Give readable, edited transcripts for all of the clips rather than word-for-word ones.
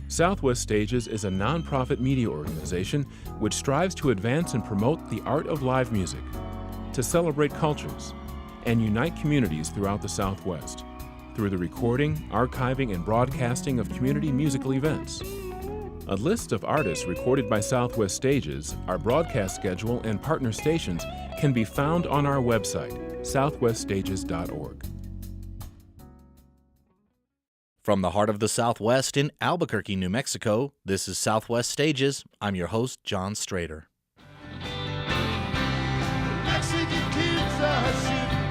Southwest Stages is a nonprofit media organization which strives to advance and promote the art of live music, to celebrate cultures, and unite communities throughout the Southwest through the recording, archiving, and broadcasting of community musical events. A list of artists recorded by Southwest Stages, our broadcast schedule, and partner stations can be found on our website, southweststages.org. From the heart of the Southwest in Albuquerque, New Mexico, this is Southwest Stages. I'm your host, John Strader. Mexican kids are shooting.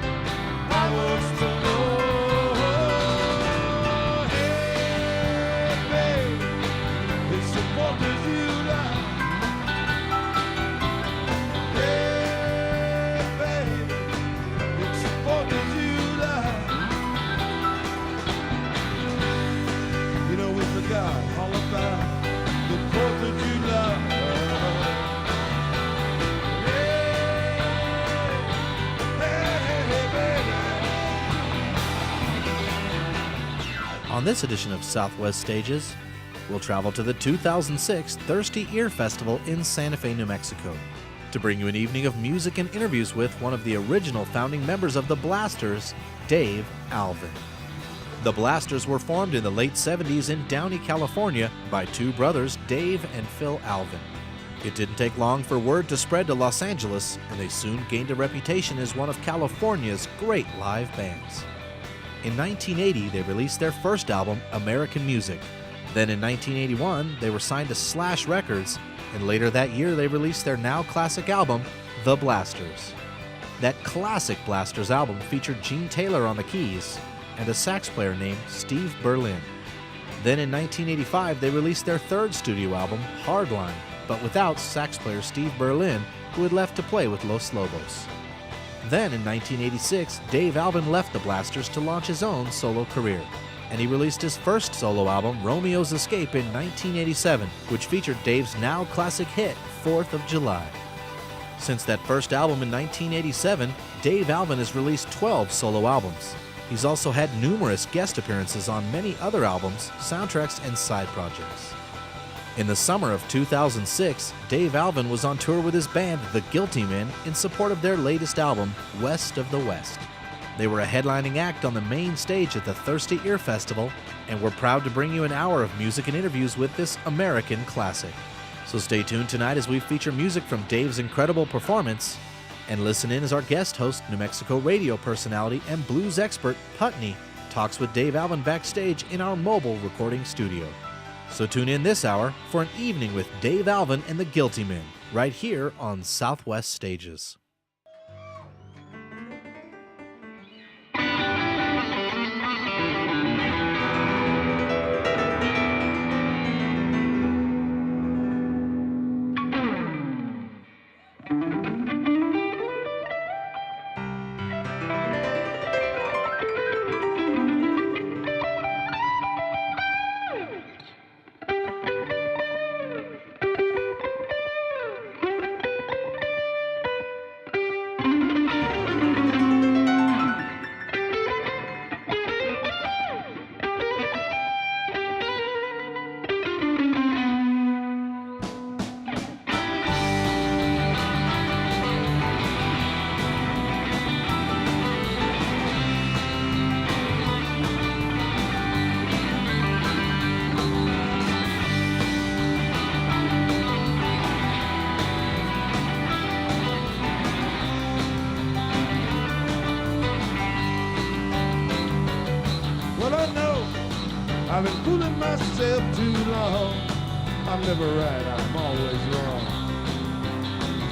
I was to know. Hey, babe, it's the 4th of July. Hey, babe, it's the 4th of July. You know, we forgot all about the 4th of July. On this edition of Southwest Stages, we'll travel to the 2006 Thirsty Ear Festival in Santa Fe, New Mexico, to bring you an evening of music and interviews with one of the original founding members of the Blasters, Dave Alvin. The Blasters were formed in the late 70s in Downey, California by two brothers, Dave and Phil Alvin. It didn't take long for word to spread to Los Angeles, and they soon gained a reputation as one of California's great live bands. In 1980, they released their first album, American Music. Then in 1981, they were signed to Slash Records, and later that year they released their now classic album, The Blasters. That classic Blasters album featured Gene Taylor on the keys and a sax player named Steve Berlin. Then in 1985, they released their third studio album, Hardline, but without sax player Steve Berlin, who had left to play with Los Lobos. Then in 1986, Dave Alvin left the Blasters to launch his own solo career, and he released his first solo album, Romeo's Escape, in 1987, which featured Dave's now classic hit, 4th of July. Since that first album in 1987, Dave Alvin has released 12 solo albums. He's also had numerous guest appearances on many other albums, soundtracks, and side projects. In the summer of 2006, Dave Alvin was on tour with his band, The Guilty Men, in support of their latest album, West of the West. They were a headlining act on the main stage at the Thirsty Ear Festival, and we're proud to bring you an hour of music and interviews with this American classic. So stay tuned tonight as we feature music from Dave's incredible performance, and listen in as our guest host, New Mexico radio personality and blues expert Putney, talks with Dave Alvin backstage in our mobile recording studio. So tune in this hour for an evening with Dave Alvin and the Guilty Men, right here on Southwest Stages. I've been fooling myself too long. I'm never right, I'm always wrong.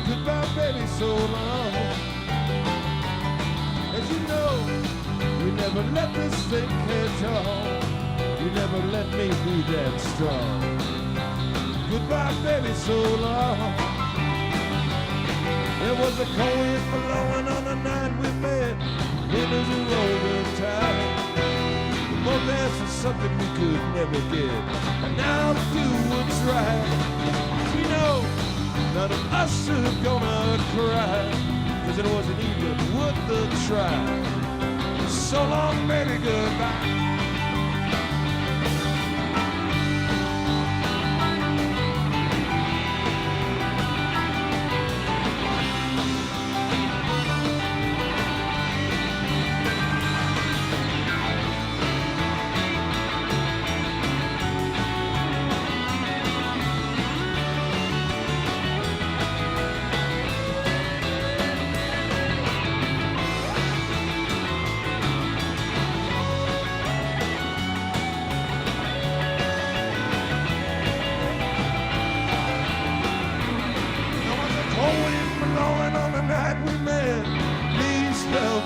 Goodbye, baby, so long. As you know, you never let this thing catch on. You never let me be that strong. Goodbye, baby, so long. There was a cold wind blowing on the night we met. It was a rolling tide. Both answers something we could never get, and now to do what's right. We know none of us are gonna cry, 'cause it wasn't even worth the try. So long, baby, goodbye.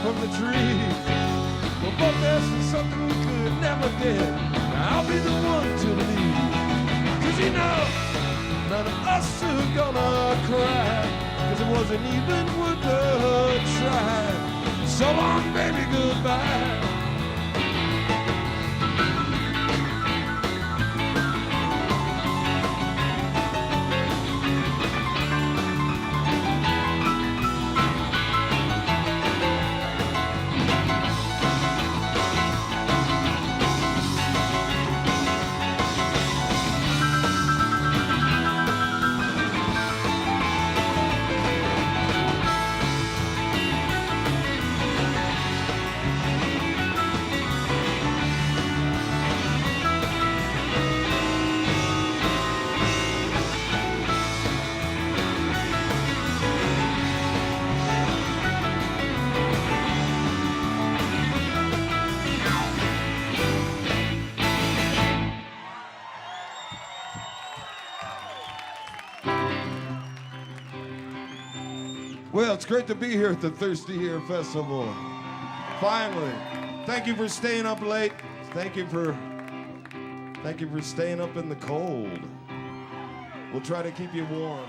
from the tree. We're both asking something we could never get. Now I'll be the one to lead. 'Cause you know, none of us are gonna cry. 'Cause it wasn't even worth the try. So long, baby, goodbye. Well, it's great to be here at the Thirsty Ear Festival. Finally. Thank you for staying up late. Thank you for staying up in the cold. We'll try to keep you warm.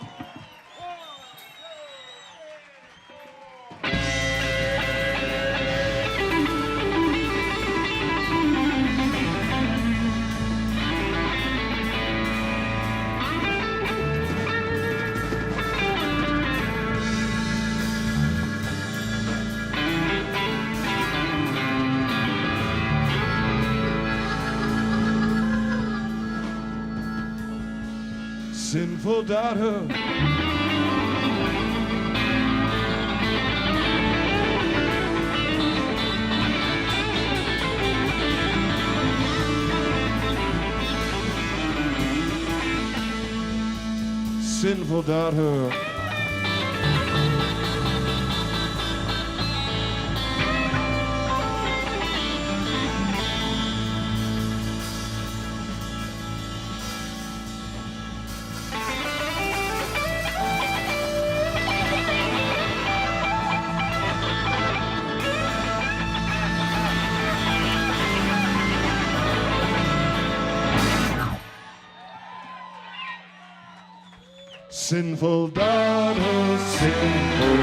Sinful daughter, sinful daughter, sinful daughter, sinful.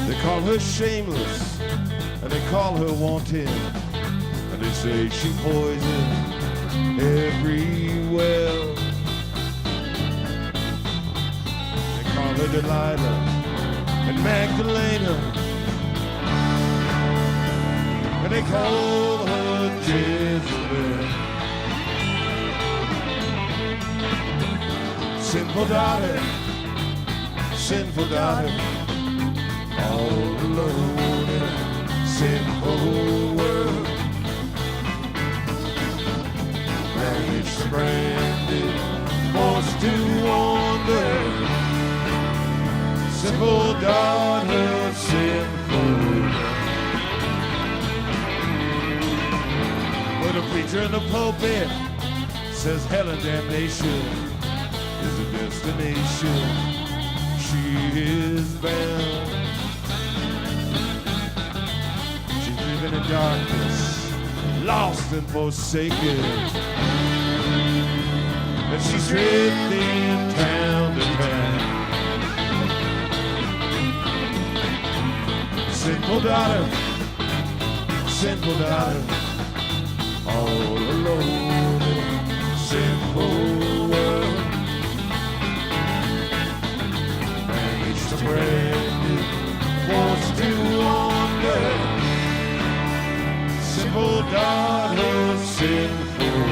They call her shameless, and they call her wanton, and they say she poisoned every well. They call her Delilah and Magdalena, and they call her Jezebel. Sinful daughter, sinful daughter, all alone in a sinful world. Marriage branded, forced to wander. Sinful daughter, sinful. But a preacher in the pulpit says hell and damnation is a destination. She is bound. In the darkness, lost and forsaken, and she's drifting town to town. Sinful daughter, all alone in a sinful world. Managed to brand, forced to wander. Sinful daughter, sinful.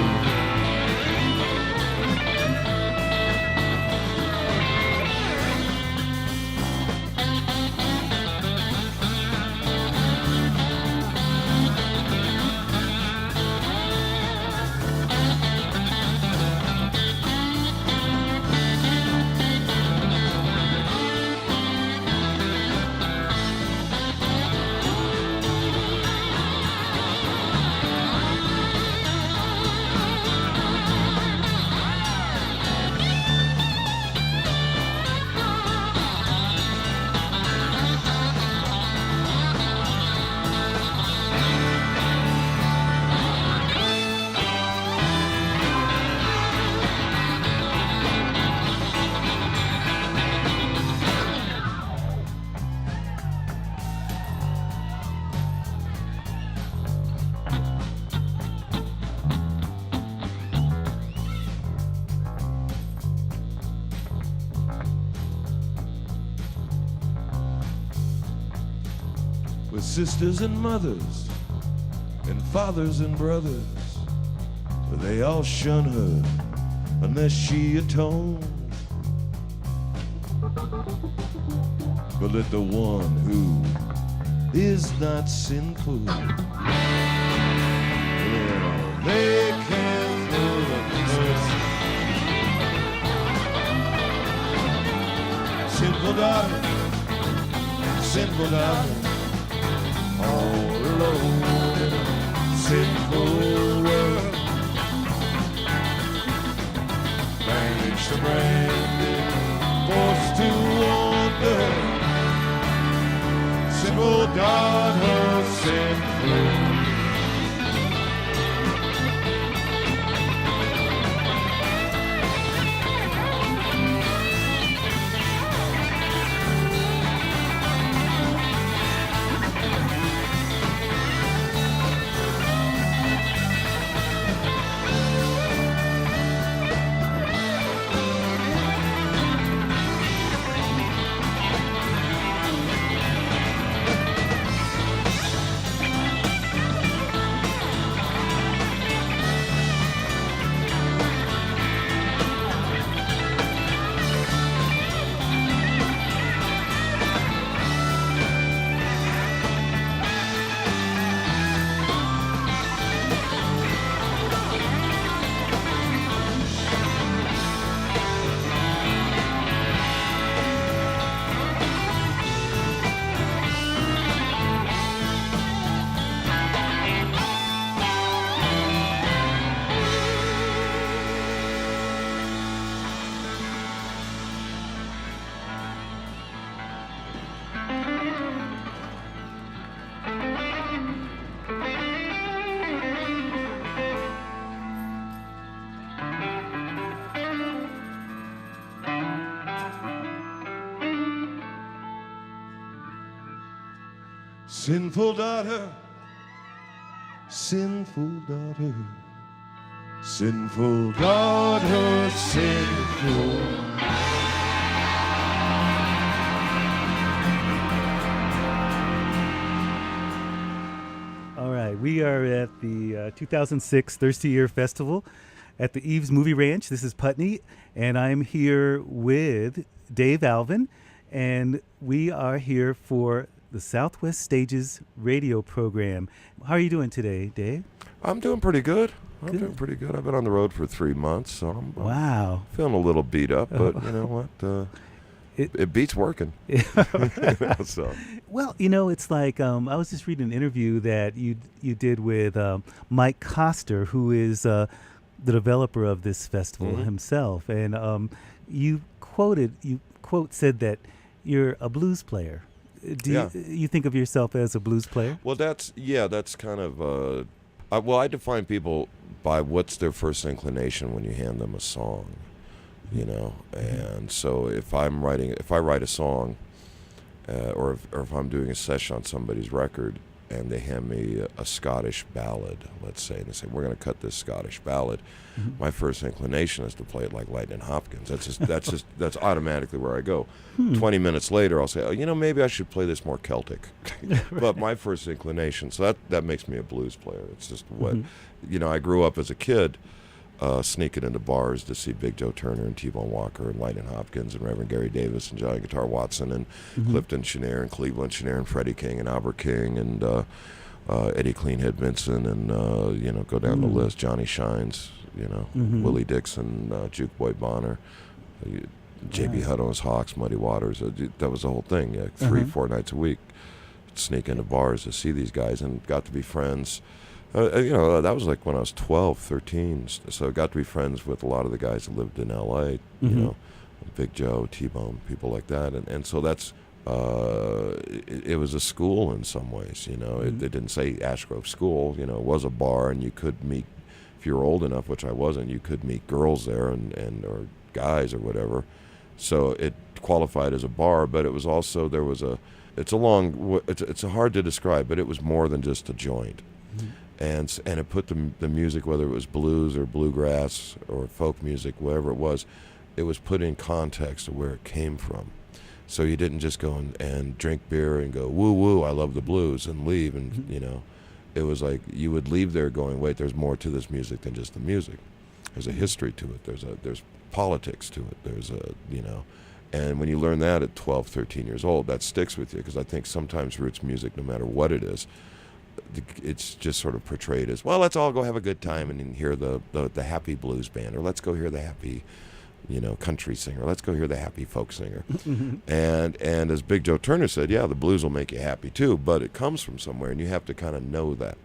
sisters and mothers, and fathers and brothers, they all shun her unless she atones. But let the one who is not sinful, well, they can throw the mercy. Sinful daughter, all alone in a sinful world. Banished and branded, forced to wander. Sinful daughter, sinful. Sinful daughter, sinful daughter, sinful daughter, sinful. All right, we are at the 2006 Thirsty Ear Festival at the Eaves Movie Ranch. This is Putney, and I'm here with Dave Alvin, and we are here for the Southwest Stages radio program. How are you doing today, Dave? I'm doing pretty good. Good. Doing pretty good. I've been on the road for 3 months, so I'm Wow. feeling a little beat up, but you know what? It beats working. So. Well, you know, it's like I was just reading an interview that you did with Mike Coster, who is the developer of this festival himself, and you said that you're a blues player. Do you think of yourself as a blues player? Well, that's kind of. I define people by what's their first inclination when you hand them a song, you know. And so if I write a song, or if I'm doing a session on somebody's record, and they hand me a Scottish ballad, let's say, and they say, we're going to cut this Scottish ballad, my first inclination is to play it like Lightning Hopkins. That's automatically where I go. 20 minutes later, I'll say, oh, you know, maybe I should play this more Celtic. But my first inclination, so that makes me a blues player. It's just what, you know, I grew up as a kid sneaking into bars to see Big Joe Turner and T-Bone Walker and Lightning Hopkins and Reverend Gary Davis and Johnny Guitar Watson and Clifton Chenier and Cleveland Chenier and Freddie King and Albert King and Eddie Cleanhead Vinson and, you know, go down the list, Johnny Shines, you know, Willie Dixon, Juke Boy Bonner, J.B. Hutton's Hawks, Muddy Waters. That was the whole thing, 3-4 nights a week. Sneak into bars to see these guys and got to be friends. You know, that was like when I was 12, 13. So I got to be friends with a lot of the guys that lived in L.A., you know, Big Joe, T-Bone, people like that. And so that's, it was a school in some ways, you know. It didn't say Ash Grove School, you know, it was a bar, and you could meet, if you were old enough, which I wasn't, you could meet girls there and or guys or whatever. So it qualified as a bar, but it was also, there was it's hard to describe, but it was more than just a joint. And it put the music, whether it was blues or bluegrass or folk music, whatever it was put in context of where it came from. So you didn't just go and drink beer and go, woo woo, I love the blues, and leave. And, you know, it was like you would leave there going, wait, there's more to this music than just the music. There's a history to it. There's politics to it. There's a, you know, and when you learn that at 12, 13 years old, that sticks with you, because I think sometimes roots music, no matter what it is, it's just sort of portrayed as, well, let's all go have a good time and hear the happy blues band, or let's go hear the happy, you know, country singer, let's go hear the happy folk singer. and as Big Joe Turner said, yeah, the blues will make you happy too, but it comes from somewhere, and you have to kind of know that,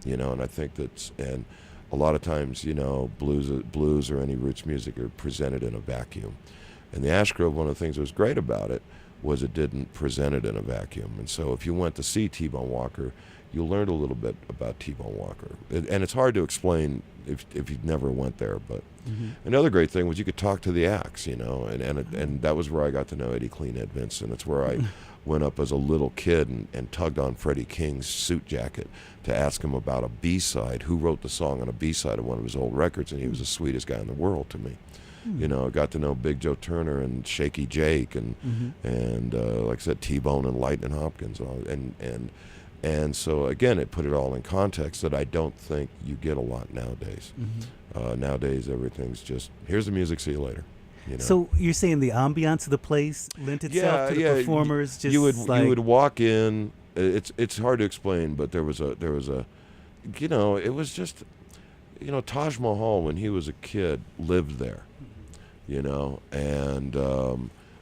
you know. And I think and a lot of times, you know, blues or any roots music are presented in a vacuum. And the Ash Grove, one of the things that was great about it was it didn't present it in a vacuum. And so if you went to see T-Bone Walker, you learned a little bit about T-Bone Walker. And it's hard to explain if you never went there. But another great thing was you could talk to the acts, you know, and that was where I got to know Eddie Clean Ed Vincent. It's where I went up as a little kid and tugged on Freddie King's suit jacket to ask him about a B-side, who wrote the song on a B-side of one of his old records, and he was the sweetest guy in the world to me. You know, I got to know Big Joe Turner and Shaky Jake and like I said, T-Bone and Lightning Hopkins, and so again, it put it all in context that I don't think you get a lot nowadays. Nowadays, everything's just, here's the music, see you later. You know? So you're saying the ambiance of the place lent itself to the performers? Just you would walk in. It's hard to explain, but there was a you know, it was just, you know, Taj Mahal when he was a kid lived there, you know, and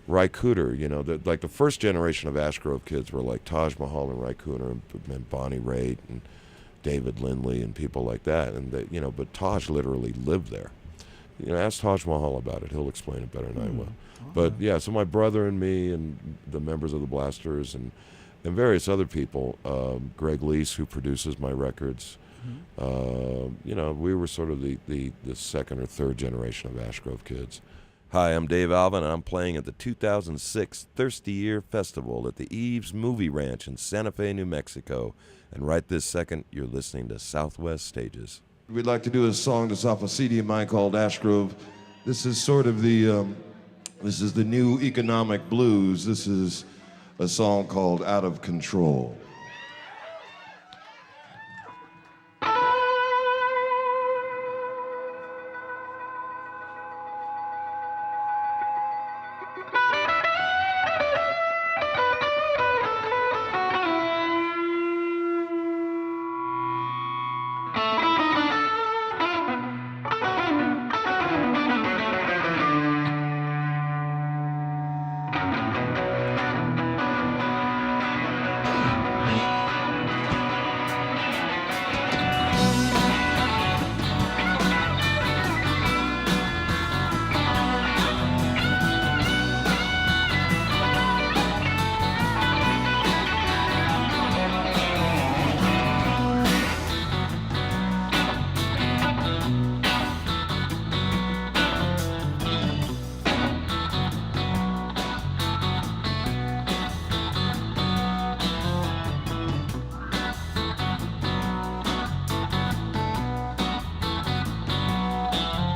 Ry Cooder, you know, like the first generation of Ash Grove kids were like Taj Mahal and Ry Cooder and Bonnie Raitt and David Lindley and people like that, and they, you know, but Taj literally lived there. You know, ask Taj Mahal about it; he'll explain it better than I will. But yeah, so my brother and me and the members of the Blasters and various other people, Greg Lease, who produces my records. You know, we were sort of the second or third generation of Ash Grove kids. Hi, I'm Dave Alvin, and I'm playing at the 2006 Thirsty Ear Festival at the Eaves Movie Ranch in Santa Fe, New Mexico. And right this second, you're listening to Southwest Stages. We'd like to do a song that's off a CD of mine called Ash Grove. This is sort of the new economic blues. This is a song called Out of Control.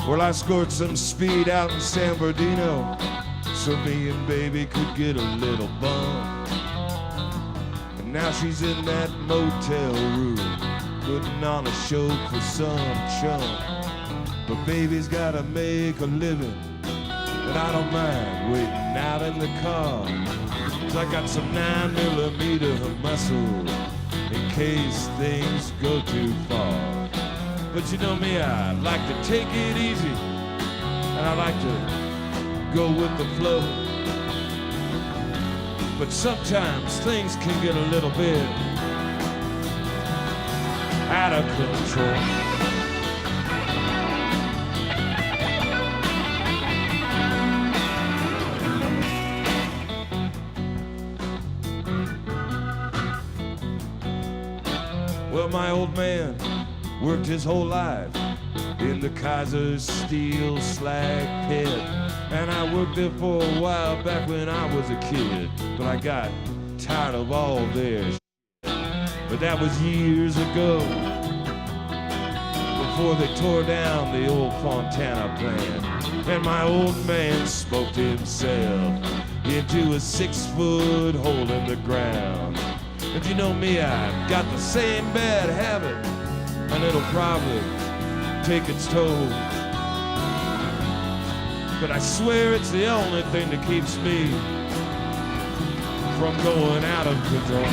Well, I scored some speed out in San Bernardino so me and baby could get a little bump. And now she's in that motel room putting on a show for some chump. But baby's gotta make a living, and I don't mind waiting out in the car, 'cause I got some 9mm muscle in case things go too far. But you know me, I like to take it easy, and I like to go with the flow. But sometimes things can get a little bit out of control. Well, my old man worked his whole life in the Kaiser Steel slag pit, and I worked there for a while back when I was a kid, but I got tired of all their shit. But that was years ago, before they tore down the old Fontana plant, and my old man spoke to himself. into a 6-foot hole in the ground. And you know me, I've got the same bad habit, and it'll probably take its toll. But I swear it's the only thing that keeps me from going out of control.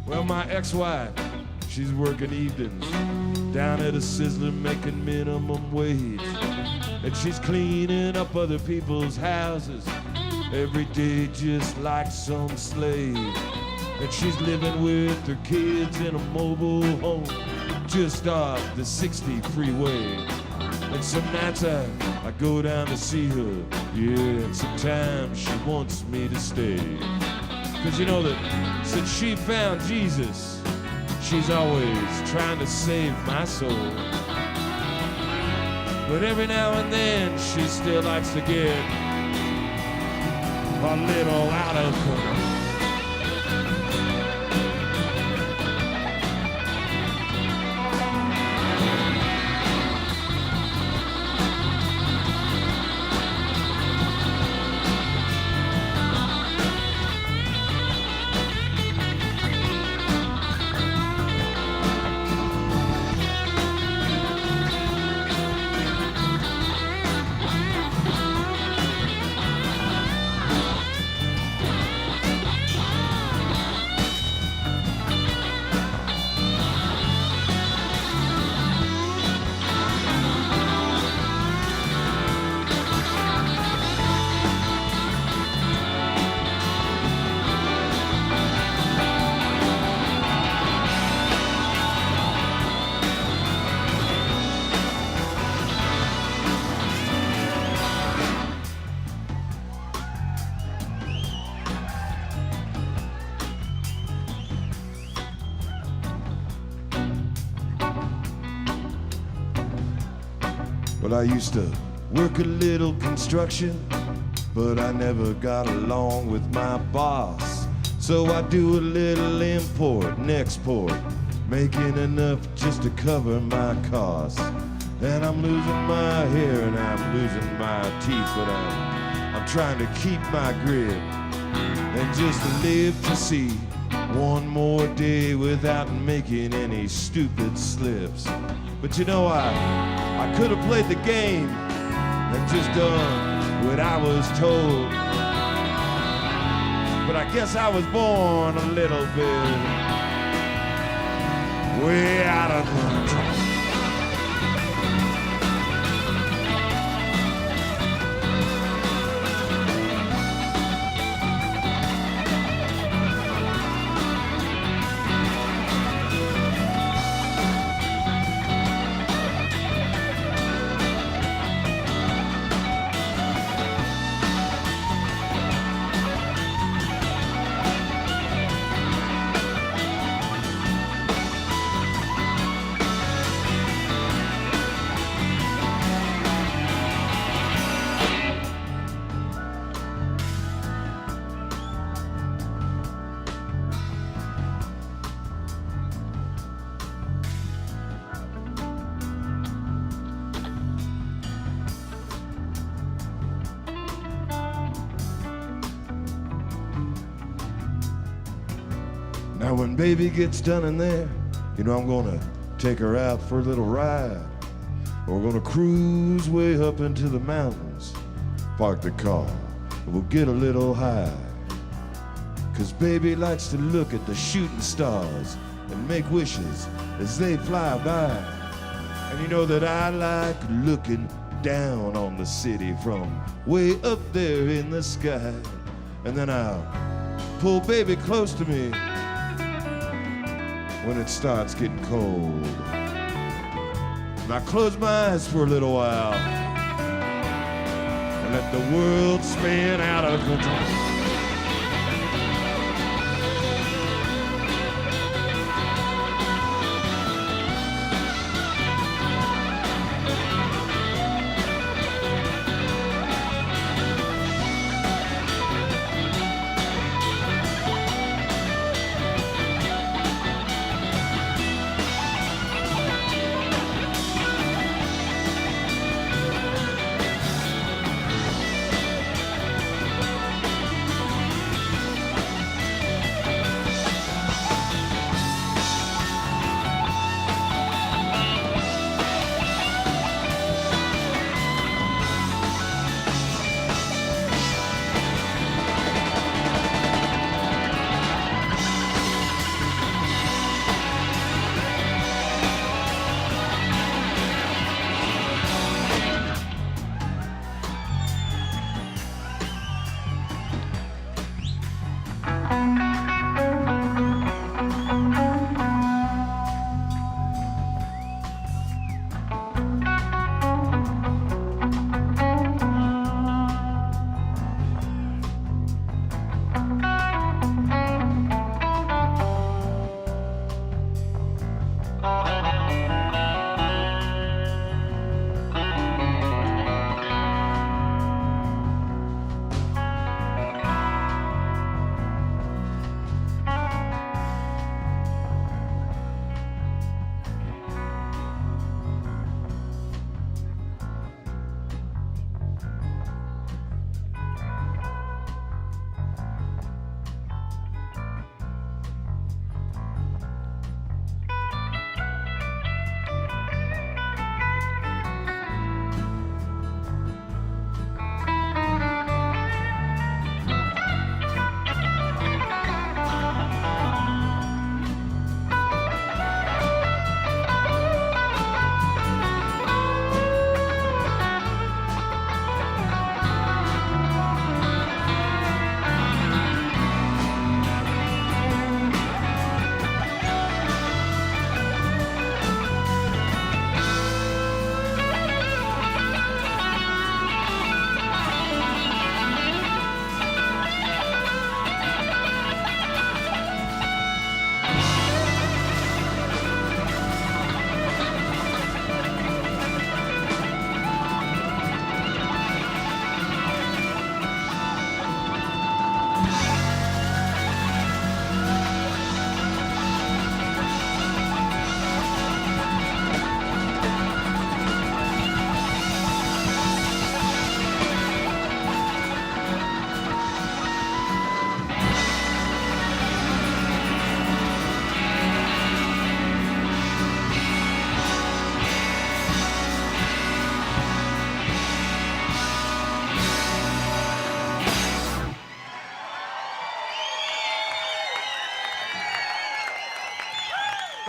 Well, my ex-wife, she's working evenings down at a Sizzler making minimum wage. And she's cleaning up other people's houses every day just like some slave. And she's living with her kids in a mobile home just off the 60 freeway. And some nights I go down to see her, yeah, and sometimes she wants me to stay. 'Cause you know that since she found Jesus, she's always trying to save my soul. But every now and then she still likes to get a little out of control. Well, I used to work a little construction, but I never got along with my boss. So I do a little import and export, making enough just to cover my costs. And I'm losing my hair and I'm losing my teeth, but I'm trying to keep my grip and just live to see one more day without making any stupid slips. But you know, I could have played the game and just done what I was told. But I guess I was born a little bit way out of control. Now when baby gets done in there, you know I'm gonna take her out for a little ride. We're gonna cruise way up into the mountains, park the car, and we'll get a little high. 'Cause baby likes to look at the shooting stars and make wishes as they fly by. And you know that I like looking down on the city from way up there in the sky. And then I'll pull baby close to me when it starts getting cold. And I close my eyes for a little while and let the world spin out of control.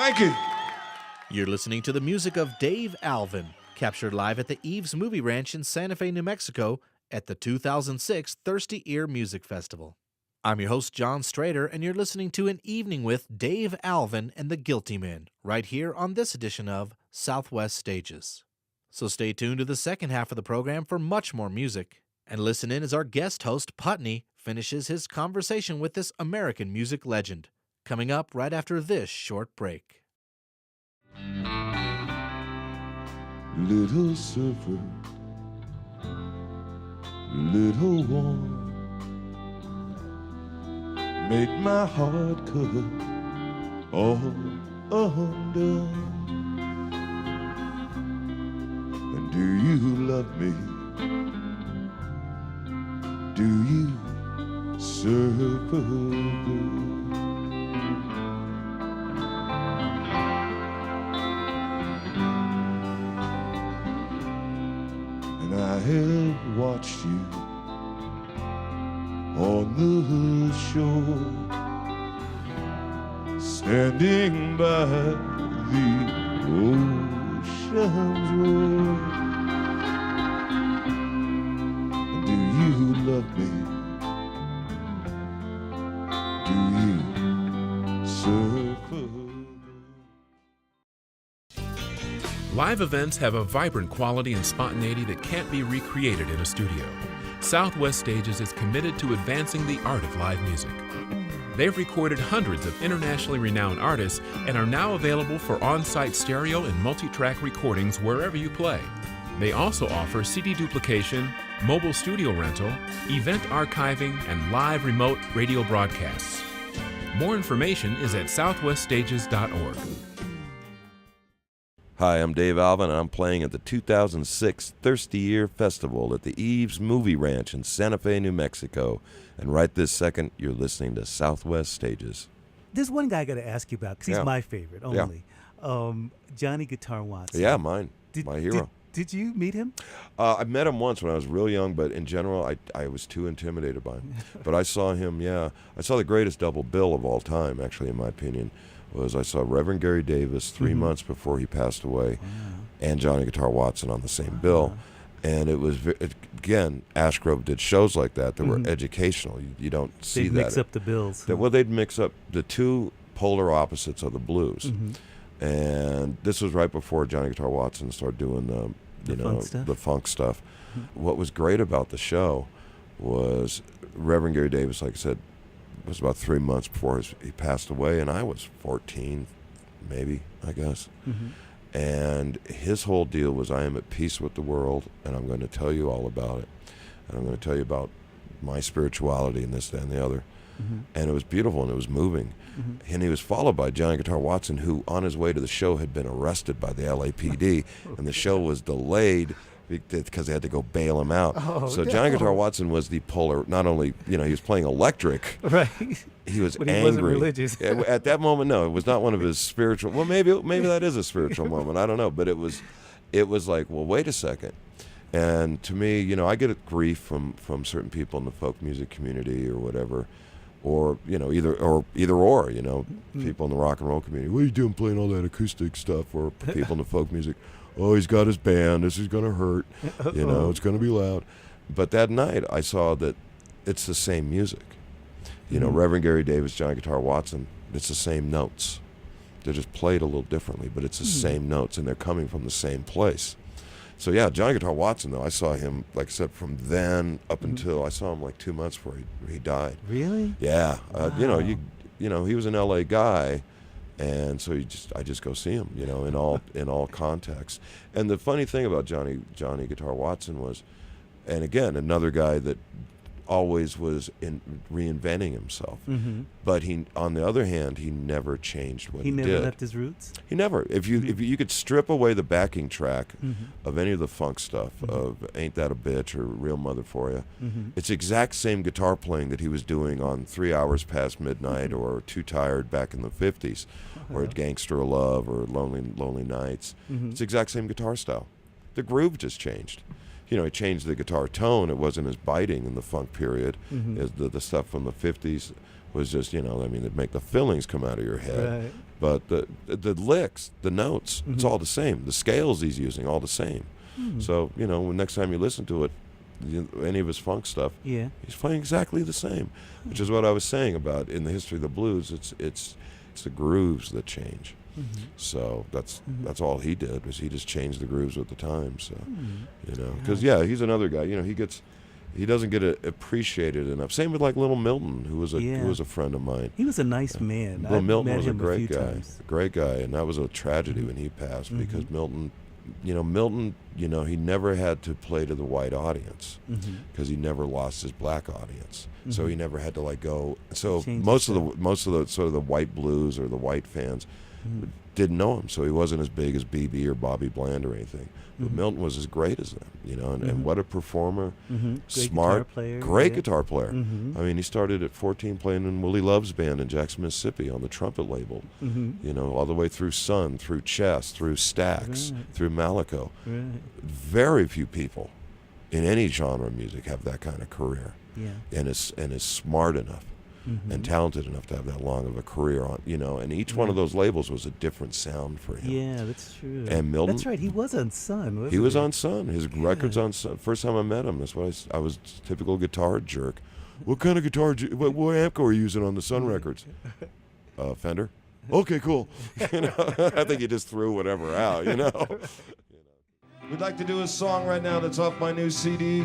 Thank you. You're listening to the music of Dave Alvin, captured live at the Eaves Movie Ranch in Santa Fe, New Mexico at the 2006 Thirsty Ear Music Festival. I'm your host, John Strader, and you're listening to An Evening with Dave Alvin and the Guilty Men, right here on this edition of Southwest Stages. So stay tuned to the second half of the program for much more music, and listen in as our guest host, Putney, finishes his conversation with this American music legend, coming up right after this short break. Little surfer, little one, make my heart cut all undone. And do you love me? Do you surfer good? And I have watched you on the shore, standing by the ocean's roar. And do you love me? Do you surfer? Live events have a vibrant quality and spontaneity that can't be recreated in a studio. Southwest Stages is committed to advancing the art of live music. They've recorded hundreds of internationally renowned artists and are now available for on-site stereo and multi-track recordings wherever you play. They also offer CD duplication, mobile studio rental, event archiving, and live remote radio broadcasts. More information is at southweststages.org. Hi, I'm Dave Alvin, and I'm playing at the 2006 Thirsty Ear Festival at the Eaves Movie Ranch in Santa Fe, New Mexico. And right this second, you're listening to Southwest Stages. There's one guy I got to ask you about because he's Yeah. my favorite only. Johnny Guitar Watson. Yeah, mine. My hero. Did you meet him? I met him once when I was real young, but in general, I was too intimidated by him. But I saw him, I saw the greatest double bill of all time, actually, in my opinion. I saw Reverend Gary Davis 3 months before he passed away, and Johnny Guitar Watson on the same bill. And it was, again, Ash Grove did shows like that were educational. You don't see They'd that. mix up the bills. Well, they'd mix up the two polar opposites of the blues. And this was right before Johnny Guitar Watson started doing the funk stuff. What was great about the show was Reverend Gary Davis, like I said, was about 3 months before he passed away, and I was 14, maybe, I guess. And his whole deal was, I am at peace with the world, and I'm going to tell you all about it. And I'm going to tell you about my spirituality and this, that, and the other. And it was beautiful, and it was moving. And he was followed by Johnny Guitar Watson, who, on his way to the show, had been arrested by the LAPD, and the show was delayed because they had to go bail him out. So Johnny Guitar Watson was the polar, not only, he was playing electric. Right. He was But angry. he wasn't religious. At that moment, no, it was not one of his spiritual, well, maybe that is a spiritual moment, I don't know, but it was like, well, wait a second. And to me, I get grief from certain people in the folk music community or whatever, or either people in the rock and roll community. What are you doing playing all that acoustic stuff? Or people in the folk music. Oh, he's got his band. This is going to hurt. It's going to be loud. But that night, I saw that it's the same music. Reverend Gary Davis, Johnny Guitar Watson, it's the same notes. They're just played a little differently, but it's the same notes, and they're coming from the same place. So, yeah, Johnny Guitar Watson, though, I saw him, like I said, from then up until I saw him like 2 months before he died. Really? Yeah. Wow. He was an L.A. guy. And so I just go see him, in all contexts. And the funny thing about Johnny Guitar Watson was, and again, another guy that always was reinventing himself. But on the other hand, he never changed what he did. He never left his roots? He never. If you could strip away the backing track of any of the funk stuff, of Ain't That a Bitch or Real Mother For Ya, it's the exact same guitar playing that he was doing on 3 Hours Past Midnight or Too Tired back in the 50s, or Gangster of Love or Lonely Nights. It's the exact same guitar style. The groove just changed. you know, he changed the guitar tone. It wasn't as biting in the funk period Mm-hmm. as the stuff from the 50s was just, you know, I mean, it'd make the fillings come out of your head. Right. But the licks, the notes, it's all the same. The scales he's using, all the same. So, you know, next time you listen to it, any of his funk stuff, Yeah. he's playing exactly the same, which is what I was saying about in the history of the blues. It's the grooves that change. So that's all he did, was he just changed the grooves with the times. So, you know, because he's another guy. You know, he doesn't get appreciated enough. Same with like Little Milton, who was a friend of mine. He was a nice man. Little Milton met was a him great few guy, times. a great guy, and that was a tragedy when he passed because Milton, he never had to play to the white audience because he never lost his black audience. So he never had to like go. So most of the sort of the white blues or the white fans didn't know him, so he wasn't as big as B.B. or Bobby Bland or anything. But Milton was as great as them, you know, and what a performer, smart, great guitar player. I mean, he started at 14 playing in Willie Love's band in Jackson, Mississippi on the trumpet label, you know, all the way through Sun, through Chess, through Stax, through Malaco. Very few people in any genre of music have that kind of career and is smart enough and talented enough to have that long of a career on, you know, and each one of those labels was a different sound for him. Yeah, that's true. And Milton, that's right. He was on Sun. Wasn't he was on Sun. His records on Sun. First time I met him, that's what I was typical guitar jerk. What kind of guitar? What amp are you using on the Sun records? Fender. Okay, cool. You know, I think he just threw whatever out. You know. We'd like to do a song right now that's off my new CD.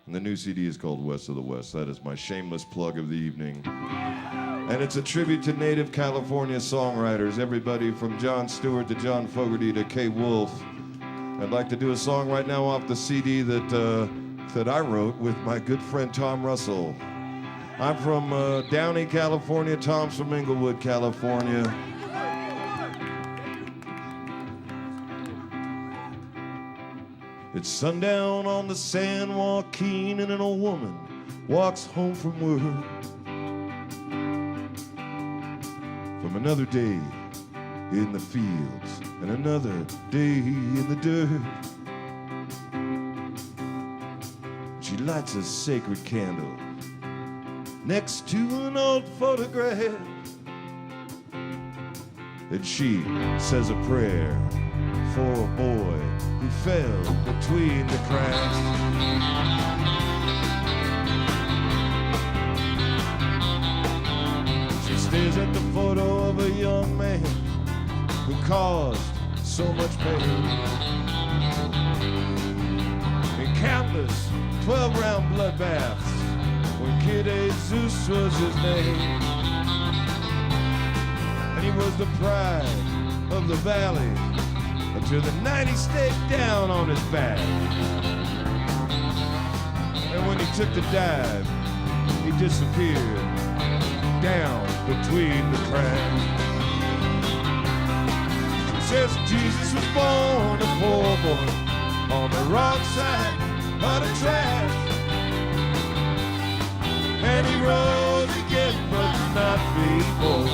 And the new CD is called West of the West. That is my shameless plug of the evening. And it's a tribute to native California songwriters, everybody from John Stewart to John Fogerty to Kay Wolf. I'd like to do a song right now off the CD that I wrote with my good friend Tom Russell. I'm from Downey, California. Tom's from Inglewood, California. It's sundown on the San Joaquin and an old woman walks home from work from another day in the fields and another day in the dirt. She lights a sacred candle next to an old photograph, and she says a prayer for a boy who fell between the cracks. She stares at the photo of a young man who caused so much pain. In countless 12-round bloodbaths when Kid Jesus was his name. And he was the pride of the valley until the night he stayed down on his back. And when he took the dive, he disappeared down between the cracks. It says Jesus was born a poor boy on the wrong side of the track. And he rose again, but not before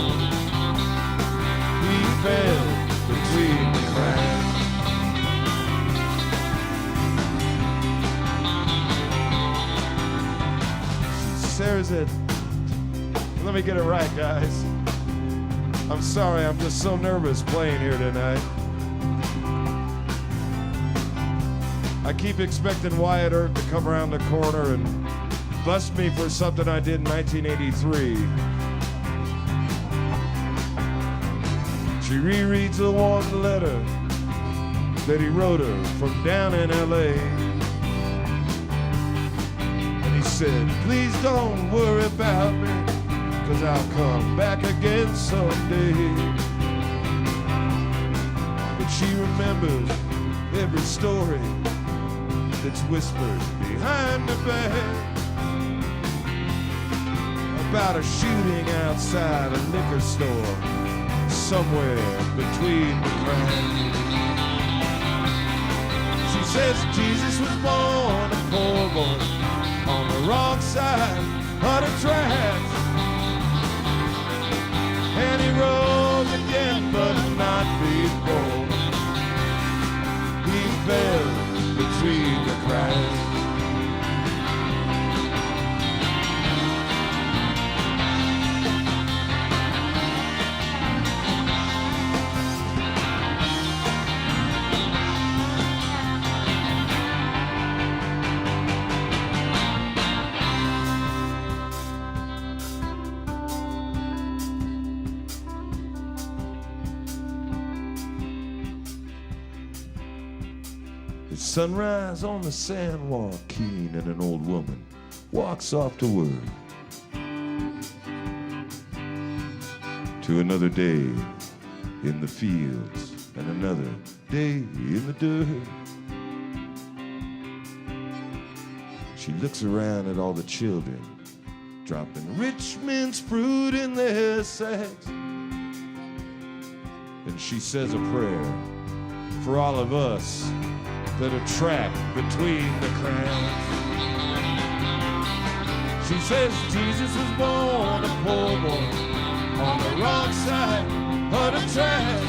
he fell between the cracks. Sarah said, let me get it right, guys. I'm sorry, I'm just so nervous playing here tonight. I keep expecting Wyatt Earp to come around the corner and bust me for something I did in 1983. She rereads the one letter that he wrote her from down in L.A. And he said, please don't worry about me, 'cause I'll come back again someday. But she remembers every story that's whispered behind the back about a shooting outside a liquor store somewhere between the cracks. She says Jesus was born a poor boy on the wrong side of the tracks. And he rose again, but not before he fell between the cracks. Sunrise on the San Joaquin, and an old woman walks off to work. To another day in the fields, and another day in the dirt. She looks around at all the children, dropping rich men's fruit in their sacks. And she says a prayer for all of us that are trapped between the cracks. She says Jesus was born a poor boy on the wrong side of the tracks.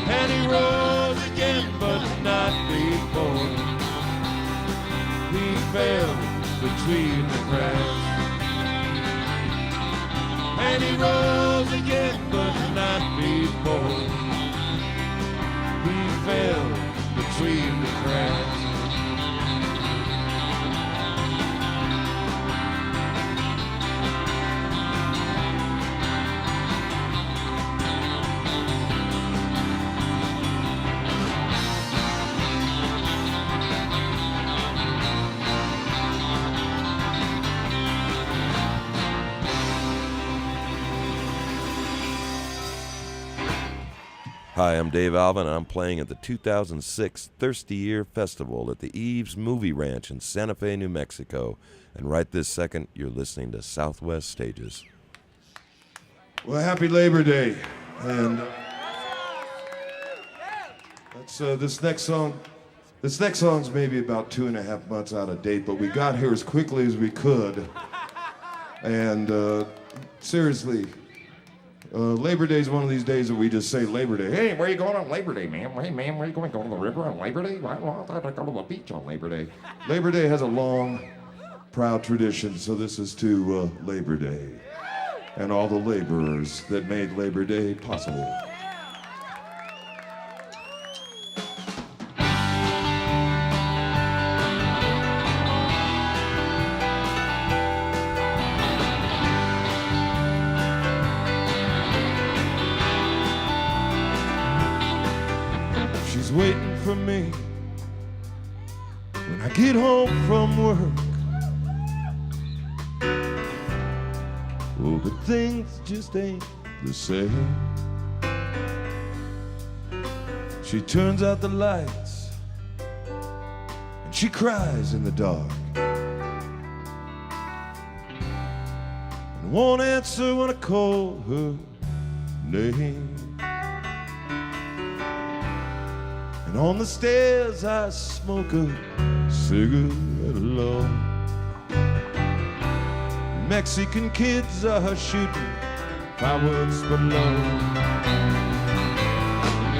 And he rose again, but not before he fell between the cracks. And he rose again, but not before he fell between the cracks. Hi, I'm Dave Alvin, and I'm playing at the 2006 Thirsty Year Festival at the Eaves Movie Ranch in Santa Fe, New Mexico. And right this second, you're listening to Southwest Stages. Well, happy Labor Day. And that's this next song. This next song's maybe about 2.5 months out of date, but we got here as quickly as we could. And seriously, Labor Day is one of these days that we just say Labor Day. Hey, where you going on Labor Day, man? Hey, man, where you going? Go to the river on Labor Day? Well, I thought I'd go to the beach on Labor Day. Labor Day has a long, proud tradition, so this is to Labor Day and all the laborers that made Labor Day possible. Waiting for me when I get home from work. Oh, but things just ain't the same. She turns out the lights and she cries in the dark and won't answer when I call her name. And on the stairs I smoke a cigarette alone. Mexican kids are shooting fireworks below.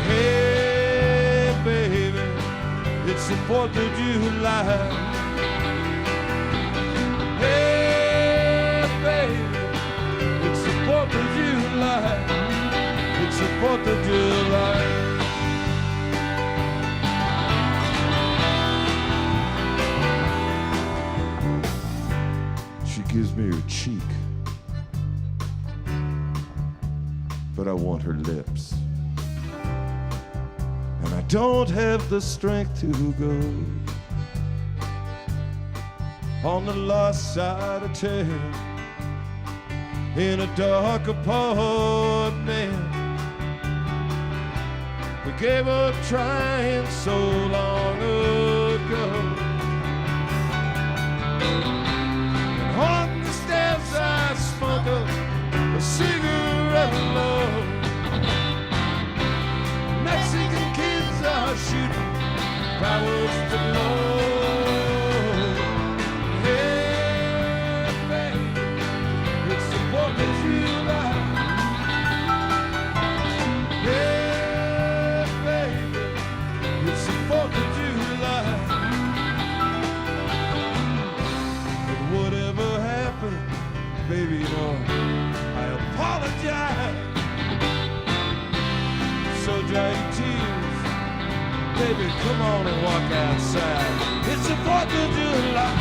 Hey baby, it's the 4th of July. Hey baby, it's the 4th of July. It's the 4th of July. Gives me her cheek, but I want her lips, and I don't have the strength to go on the lost side of town in a dark apartment. We gave up trying so long ago. On the steps I smoke a cigarette alone. Mexican kids are shooting fireworks below. Hey, baby, it's the 4th of July. Hey, baby, it's the 4th of July. Whatever happened, baby, no, I apologize. So dry your tears, baby, come on and walk outside. It's the 4th of July.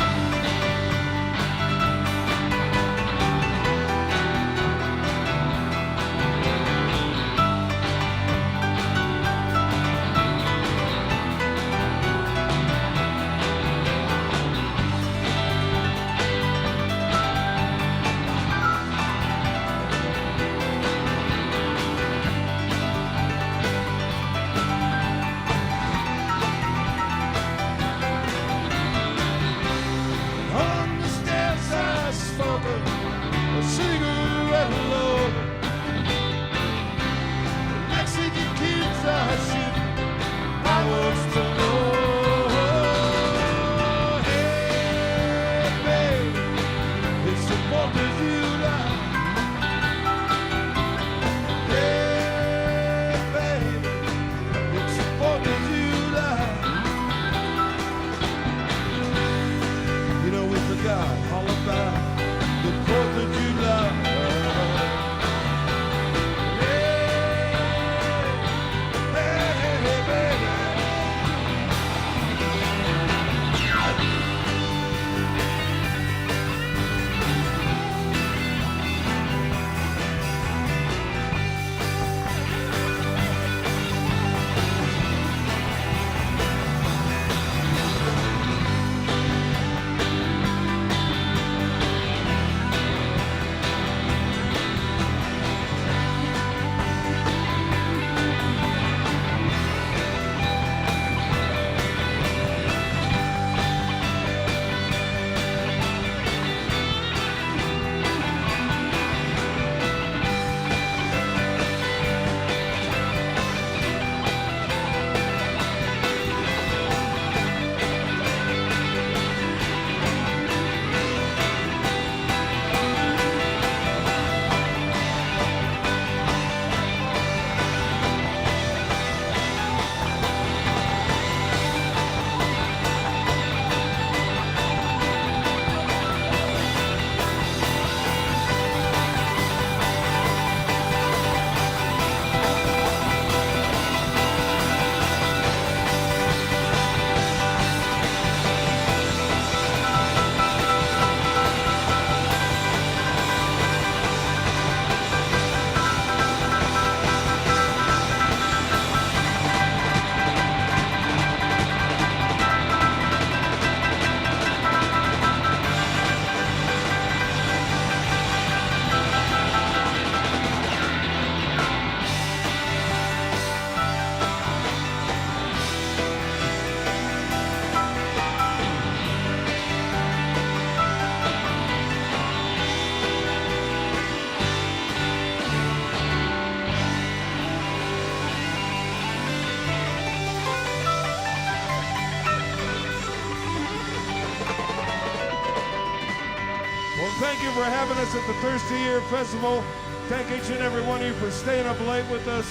thank you for having us at the Thirsty Ear Festival. Thank each and every one of you for staying up late with us.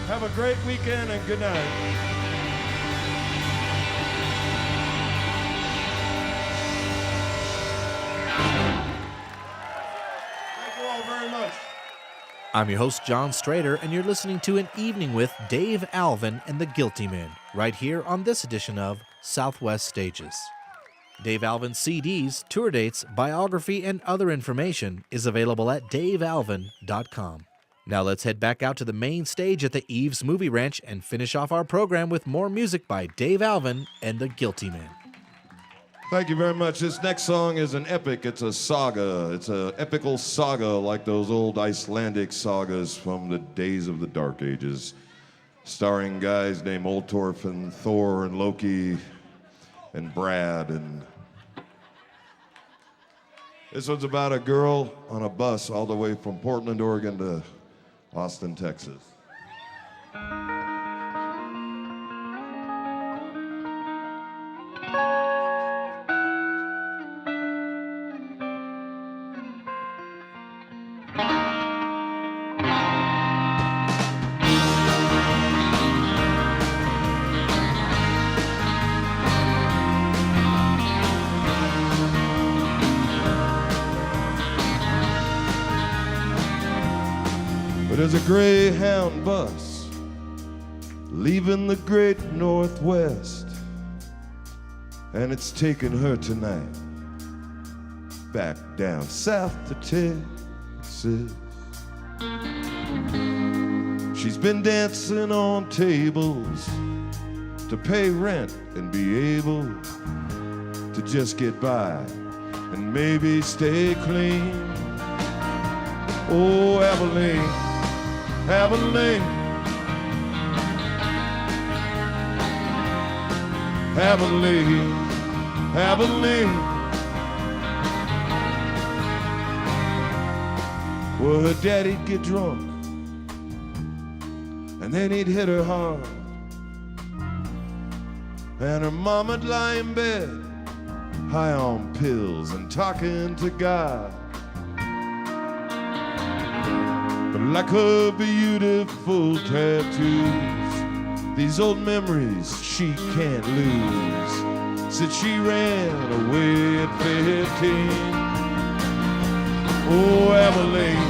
Have a great weekend and good night. Thank you all very much. I'm your host, John Strader, and you're listening to An Evening with Dave Alvin and the Guilty Men, right here on this edition of Southwest Stages. Dave Alvin's CDs, tour dates, biography, and other information is available at davealvin.com. Now let's head back out to the main stage at the Eaves Movie Ranch and finish off our program with more music by Dave Alvin and the Guilty Men. Thank you very much. This next song is an epic. It's a saga. It's an epical saga like those old Icelandic sagas from the days of the Dark Ages, starring guys named Oltorf and Thor and Loki and Brad. And this one's about a girl on a bus all the way from Portland, Oregon to Austin, Texas. But there's a Greyhound bus leaving the great Northwest, and it's taking her tonight back down south to Texas. She's been dancing on tables to pay rent and be able to just get by and maybe stay clean. Oh, Abilene, Abilene, Abilene, Abilene. Well, her daddy'd get drunk, and then he'd hit her hard, and her mama'd lie in bed, high on pills and talking to God. But like her beautiful tattoos, these old memories she can't lose. Said she ran away at 15. Oh, Abilene,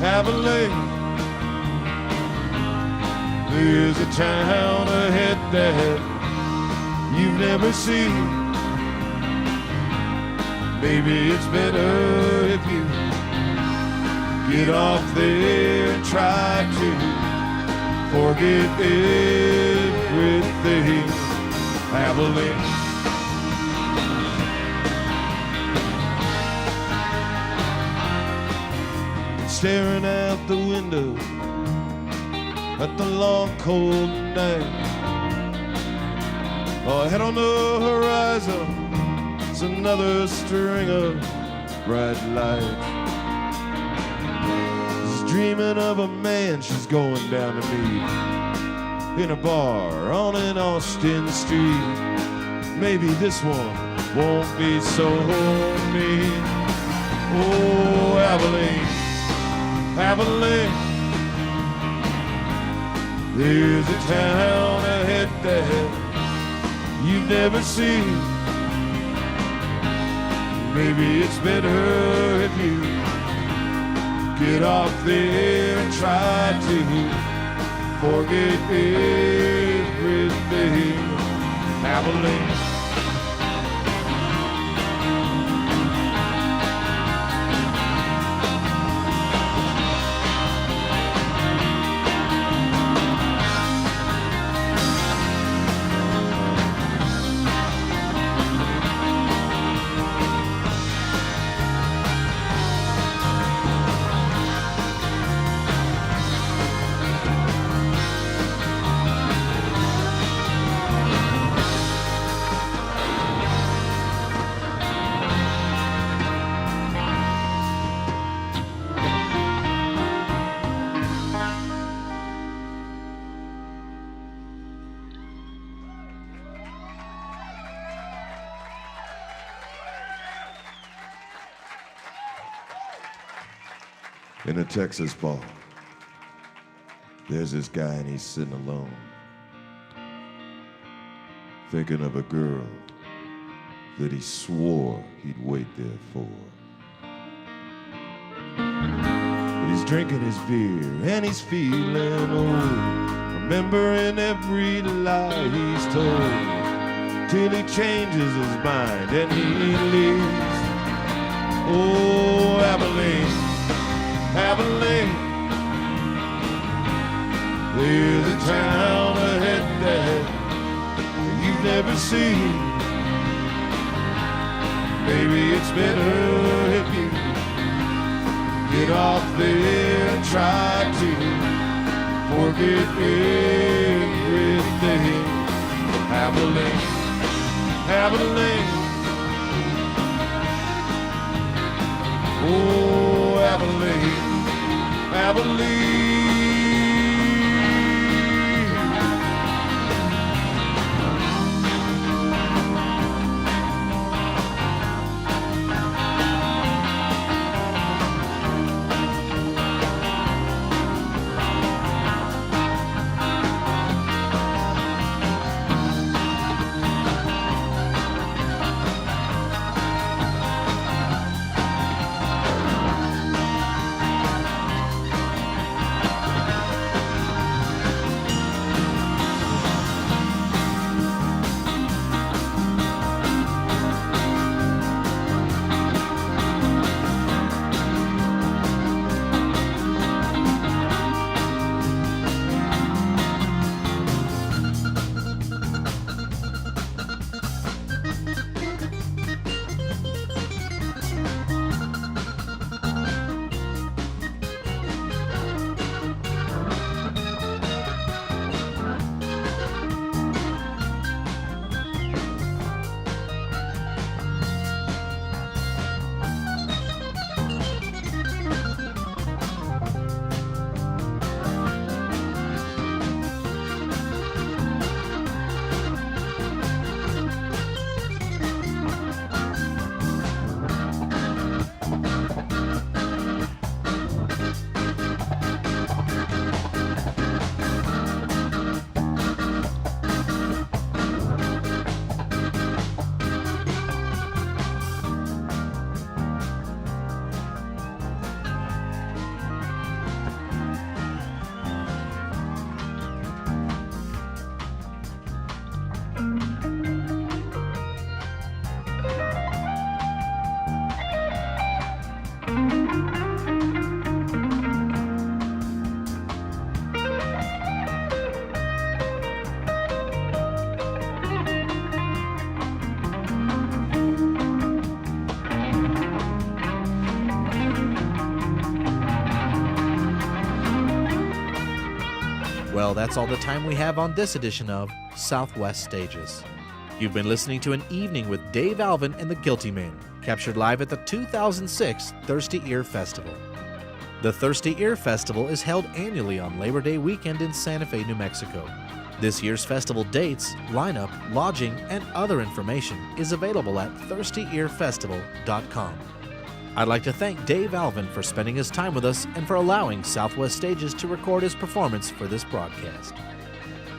Abilene, there's a town ahead that you've never seen. Maybe it's better if you get off there and try to forget everything. Abilene, staring out the window at the long cold night. Ahead on the horizon, it's another string of bright lights. Dreaming of a man she's going down to meet in a bar on an Austin street. Maybe this one won't be so mean. Oh, Abilene, Abilene, there's a town ahead that you've never seen. Maybe it's better if you get off there and try to forget everything. Abilene, In a Texas bar, there's this guy and he's sitting alone, thinking of a girl that he swore he'd wait there for. But he's drinking his beer and he's feeling old, remembering every lie he's told, till he changes his mind and he leaves. Oh, Abilene, Abilene, there's a town ahead that you've never seen. Maybe it's better if you get off there and try to forget everything. Abilene, Abilene, oh, Abilene, Abilene. Well, that's all the time we have on this edition of Southwest Stages. You've been listening to an evening with Dave Alvin and the Guilty Men, captured live at the 2006 Thirsty Ear Festival. The Thirsty Ear Festival is held annually on Labor Day weekend in Santa Fe, New Mexico. This year's festival dates, lineup, lodging, and other information is available at thirstyearfestival.com. I'd like to thank Dave Alvin for spending his time with us and for allowing Southwest Stages to record his performance for this broadcast.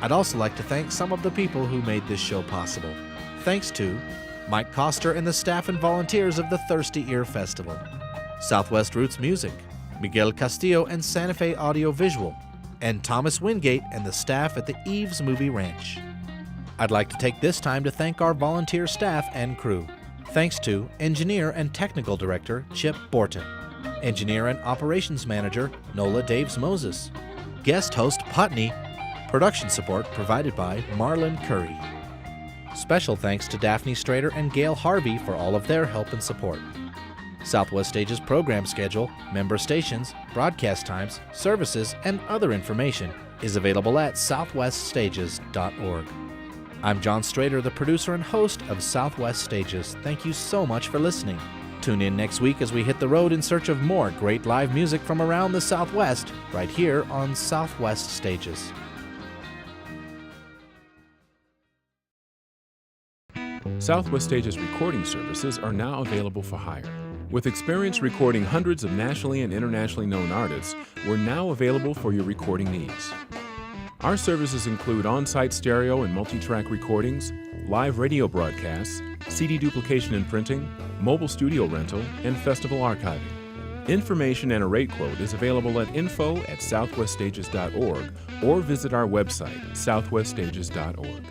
I'd also like to thank some of the people who made this show possible. Thanks to Mike Coster and the staff and volunteers of the Thirsty Ear Festival, Southwest Roots Music, Miguel Castillo and Santa Fe Audio Visual, and Thomas Wingate and the staff at the Eaves Movie Ranch. I'd like to take this time to thank our volunteer staff and crew. Thanks to Engineer and Technical Director Chip Borton, Engineer and Operations Manager Nola Daves Moses, Guest Host Putney, production support provided by Marlon Curry. Special thanks to Daphne Strader and Gail Harvey for all of their help and support. Southwest Stages program schedule, member stations, broadcast times, services, and other information is available at southweststages.org. I'm John Strader, the producer and host of Southwest Stages. Thank you so much for listening. Tune in next week as we hit the road in search of more great live music from around the Southwest, right here on Southwest Stages. Southwest Stages recording services are now available for hire. With experience recording hundreds of nationally and internationally known artists, we're now available for your recording needs. Our services include on-site stereo and multi-track recordings, live radio broadcasts, CD duplication and printing, mobile studio rental, and festival archiving. Information and a rate quote is available at info@southweststages.org or visit our website, southweststages.org.